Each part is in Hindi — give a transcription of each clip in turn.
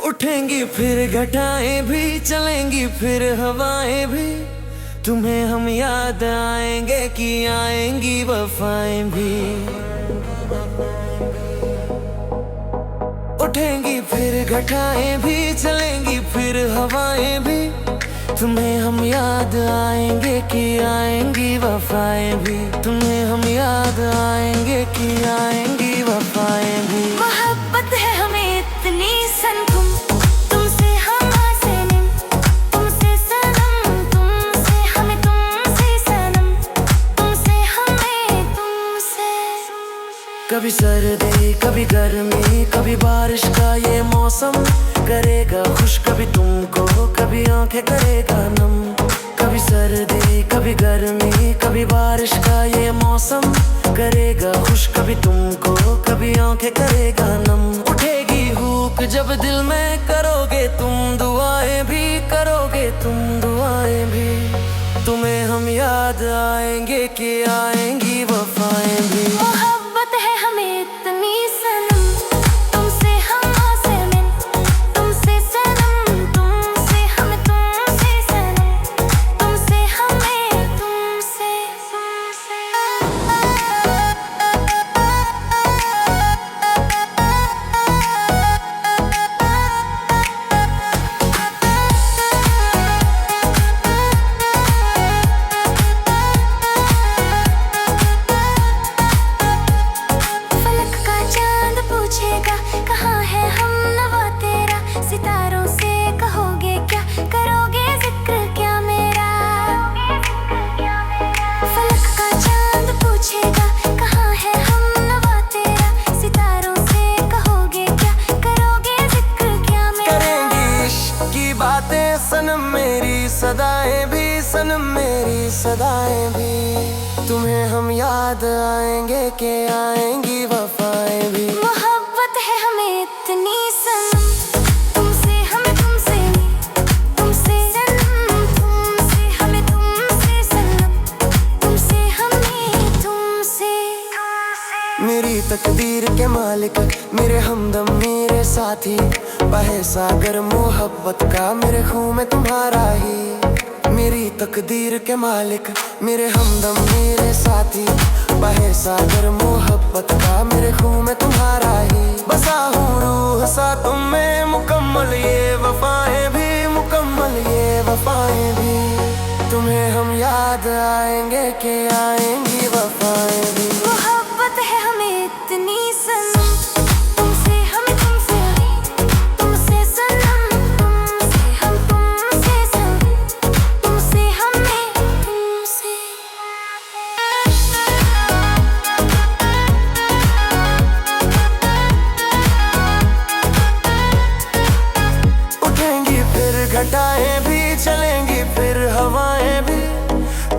उठेंगी फिर घटाएं भी, चलेंगी फिर हवाएं भी। तुम्हें हम याद आएंगे कि आएंगी वफाएं भी। उठेंगी फिर घटाएं भी, चलेंगी फिर हवाएं भी। तुम्हें हम याद आएंगे कि आएंगी वफाएं भी। तुम्हें हम याद आएंगे कि आएंगी वफाएं भी। मोहब्बत है हमें इतनी सनम, तुमसे हम आसनम, तुमसे सनम, तुमसे हमें, तुमसे सनम, तुमसे हमें, तुमसे। कभी सर्दी कभी गर्मी, कभी बारिश का ये मौसम करेगा खुश कभी तुमको, कभी आंखें करेगा नम। कभी सर्दी कभी गर्मी, कभी बारिश का ये मौसम करेगा खुश कभी तुमको, कभी आंखें करेगा नम। उठेगी हुक जब दिल में, करोगे तुम दुआएं भी, करोगे तुम दुआएं भी। तुम्हें हम याद आएंगे कि आएंगी वफाएं भी। मोहब्बत है हमें इतनी सनम, तुमसे हम आसनम, तुमसे सनम, तुमसे हमें, तुमसे सनम, तुमसे हमें, तुमसे, तुमसे। फलक का चांद पूछेगा कहाँ है हम नवा तेरा, सितारों से कहोगे क्या, करोगे जिक्र क्या मेरा। फलक का चांद पूछेगा कहाँ है हम नवा तेरा, सितारों से कहोगे क्या, करोगे जिक्र क्या मेरा। करेंगी इश्क की बातें सनम मेरी सदाएं भी, सनम मेरी सदाएं भी। तुम्हें हम याद आएंगे कि आएंगी वफाएं भी। मोहब्बत है हमें इतनी सनम, तुमसे हमें, तुमसे तुमसे सनम, तुमसे हमें, तुमसे सनम, तुमसे हमें, तुमसे, तुमसे। मेरी तकदीर के मालिक, मेरे हमदम, मेरे साथी, बहे सागर मोहब्बत का मेरे खून में तुम्हारा ही। मेरी तकदीर के मालिक, मेरे हमदम, मेरे साथी, बहे सागर मोहब्बत का मेरे खून में तुम्हारा ही। बसा हूँ रूह सा तुम में, मुकम्मल ये वफाएं भी, मुकम्मल ये वफाएं भी। तुम्हें हम याद आएंगे कि आएंगी वफाएं भी। मोहब्बत है हमें इतनी सनम, तुमसे हमें, तुमसे तुमसे सनम, तुमसे हम, तुमसे सनम, तुमसे हमें, तुमसे। उठेंगी फिर घटाएं भी, चलेंगी फिर हवाएं भी।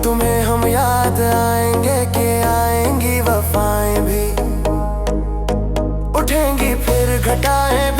तुम्हें हम याद आएंगे कि आएंगी वफाएं भी। उठेंगी फिर घटाएं भी,